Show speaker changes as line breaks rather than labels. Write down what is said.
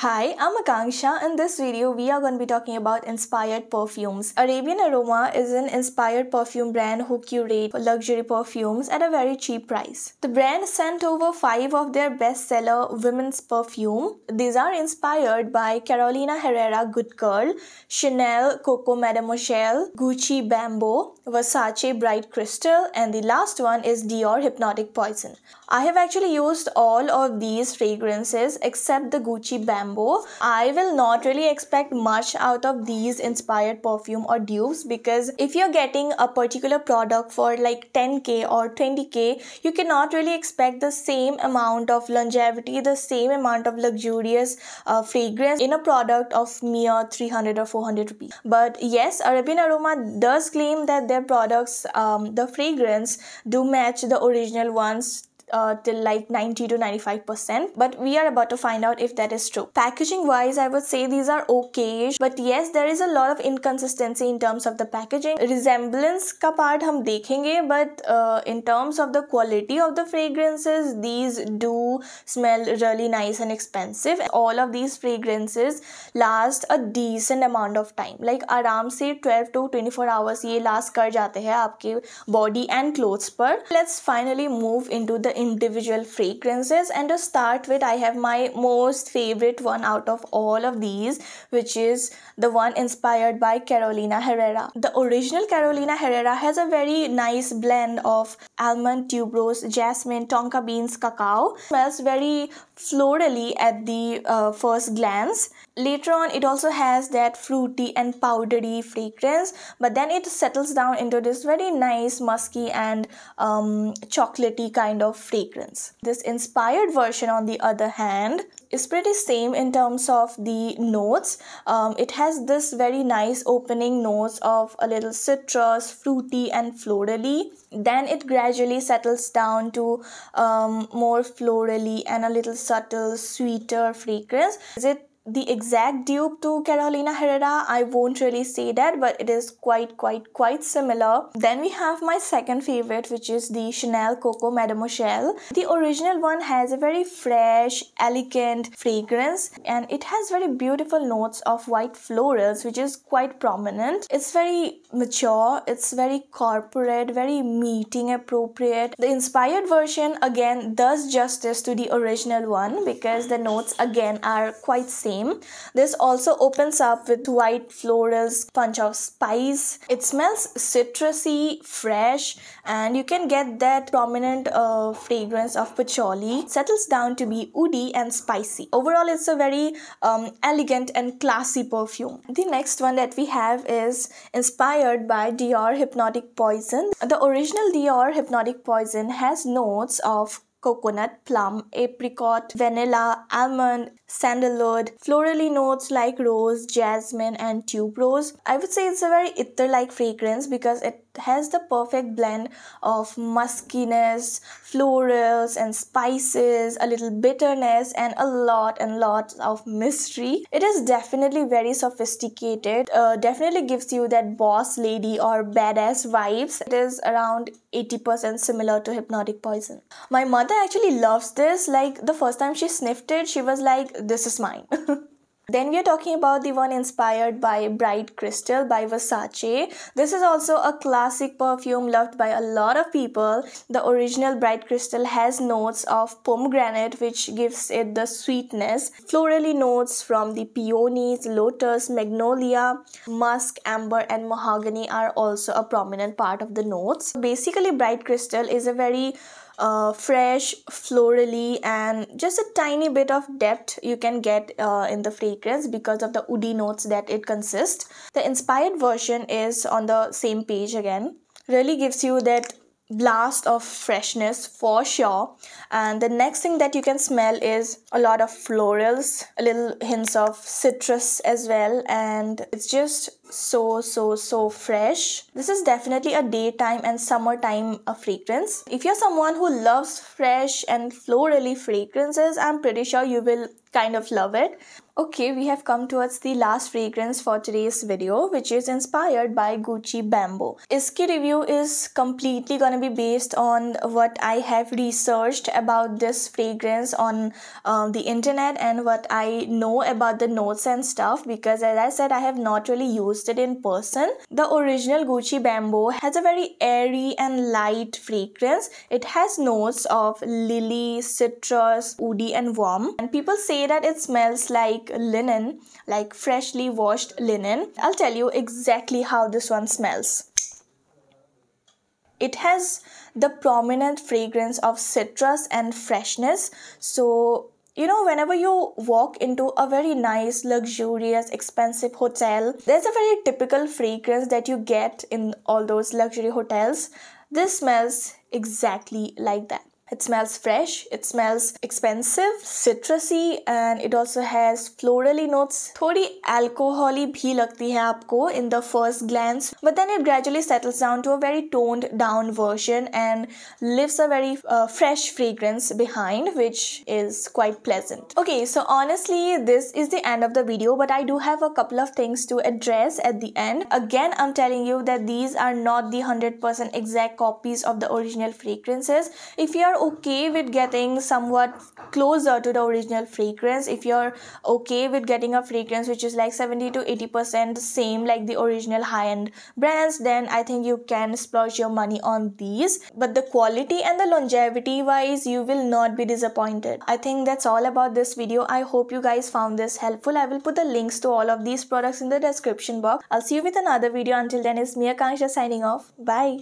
Hi, I'm Akanksha. In this video, we are going to be talking about inspired perfumes. Arabian Aroma is an inspired perfume brand who curate luxury perfumes at a very cheap price. The brand sent over 5 of their bestseller women's perfume. These are inspired by Carolina Herrera Good Girl, Chanel Coco Mademoiselle, Gucci Bamboo, Versace Bright Crystal, and the last one is Dior Hypnotic Poison. I have actually used all of these fragrances except the Gucci Bamboo. I will not really expect much out of these inspired perfume or dupes because if you're getting a particular product for like 10k or 20k, you cannot really expect the same amount of longevity, the same amount of luxurious fragrance in a product of mere 300 or 400 rupees. But yes, Arabian Aroma does claim that their products, the fragrance do match the original ones till like 90 to 95%, but we are about to find out if that is true. Packaging wise, I would say these are okay, but yes, there is a lot of inconsistency in terms of the packaging. Resemblance ka part hum dekhenge, but in terms of the quality of the fragrances, these do smell really nice and expensive. All of these fragrances last a decent amount of time, like आराम से 12 to 24 hours ये last कर जाते हैं आपके body and clothes पर. Let's finally move into the individual fragrances, and to start with, I have my most favorite one out of all of these, which is the one inspired by Carolina Herrera. The original Carolina Herrera has a very nice blend of almond, tuberose, jasmine, tonka beans, cacao. Smells very florally at the first glance. Later on, it also has that fruity and powdery fragrance, but then it settles down into this very nice musky and chocolatey kind of fragrance. This inspired version, on the other hand, is pretty same in terms of the notes. It has this very nice opening notes of a little citrus, fruity and florally. Then it gradually settles down to more florally and a little subtle, sweeter fragrance. Is it the exact dupe to Carolina Herrera? I won't really say that, but it is quite similar. Then we have my second favorite, which is the Chanel Coco Mademoiselle. The original one has a very fresh, elegant fragrance, and it has very beautiful notes of white florals, which is quite prominent. It's very mature, it's very corporate, very meeting appropriate. The inspired version again does justice to the original one because the notes again are quite same. This also opens up with white florals, punch of spice. It smells citrusy, fresh, and you can get that prominent fragrance of patchouli. It settles down to be woody and spicy. Overall, it's a very elegant and classy perfume. The next one that we have is inspired by Dior Hypnotic Poison. The original Dior Hypnotic Poison has notes of coconut, plum, apricot, vanilla, almond, sandalwood, florally notes like rose, jasmine and tuberose. I would say it's a very ether-like fragrance because it has the perfect blend of muskiness, florals and spices, a little bitterness and a lot of mystery. It is definitely very sophisticated, definitely gives you that boss lady or badass vibes. It is around 80% similar to Hypnotic Poison. My mother actually loves this. Like the first time she sniffed it, she was like, this is mine. Then we are talking about the one inspired by Bright Crystal by Versace. This is also a classic perfume loved by a lot of people. The original Bright Crystal has notes of pomegranate, which gives it the sweetness. Florally notes from the peonies, lotus, magnolia, musk, amber and mahogany are also a prominent part of the notes. Basically, Bright Crystal is a very fresh, florally, and just a tiny bit of depth you can get in the fragrance because of the woody notes that it consists. The inspired version is on the same page again. Really gives you that blast of freshness for sure. And the next thing that you can smell is a lot of florals, a little hints of citrus as well, and it's just so fresh. This is definitely a daytime and summertime fragrance. If you're someone who loves fresh and florally fragrances, I'm pretty sure you will kind of love it. Okay, we have come towards the last fragrance for today's video, which is inspired by Gucci Bamboo. Iski review is completely gonna be based on what I have researched about this fragrance on the internet and what I know about the notes and stuff, because as I said, I have not really used it in person. The original Gucci Bamboo has a very airy and light fragrance. It has notes of lily, citrus, woody and warm, and people say that it smells like linen, like freshly washed linen. I'll tell you exactly how this one smells. It has the prominent fragrance of citrus and freshness. So you know, whenever you walk into a very nice, luxurious, expensive hotel, there's a very typical fragrance that you get in all those luxury hotels. This smells exactly like that. It smells fresh, it smells expensive, citrusy, and it also has florally notes. थोड़ी alcohol-y भी लगती है आपको in the first glance, but then it gradually settles down to a very toned down version and leaves a very fresh fragrance behind, which is quite pleasant. Okay, so honestly, this is the end of the video, but I do have a couple of things to address at the end. Again, I'm telling you that these are not the 100% exact copies of the original fragrances. If you are okay with getting somewhat closer to the original fragrance, if you're okay with getting a fragrance which is like 70 to 80% same like the original high-end brands, then I think you can splurge your money on these. But the quality and the longevity wise, you will not be disappointed. I think that's all about this video. I hope you guys found this helpful. I will put the links to all of these products in the description box. I'll see you with another video. Until then, it's me Akanshya signing off. Bye.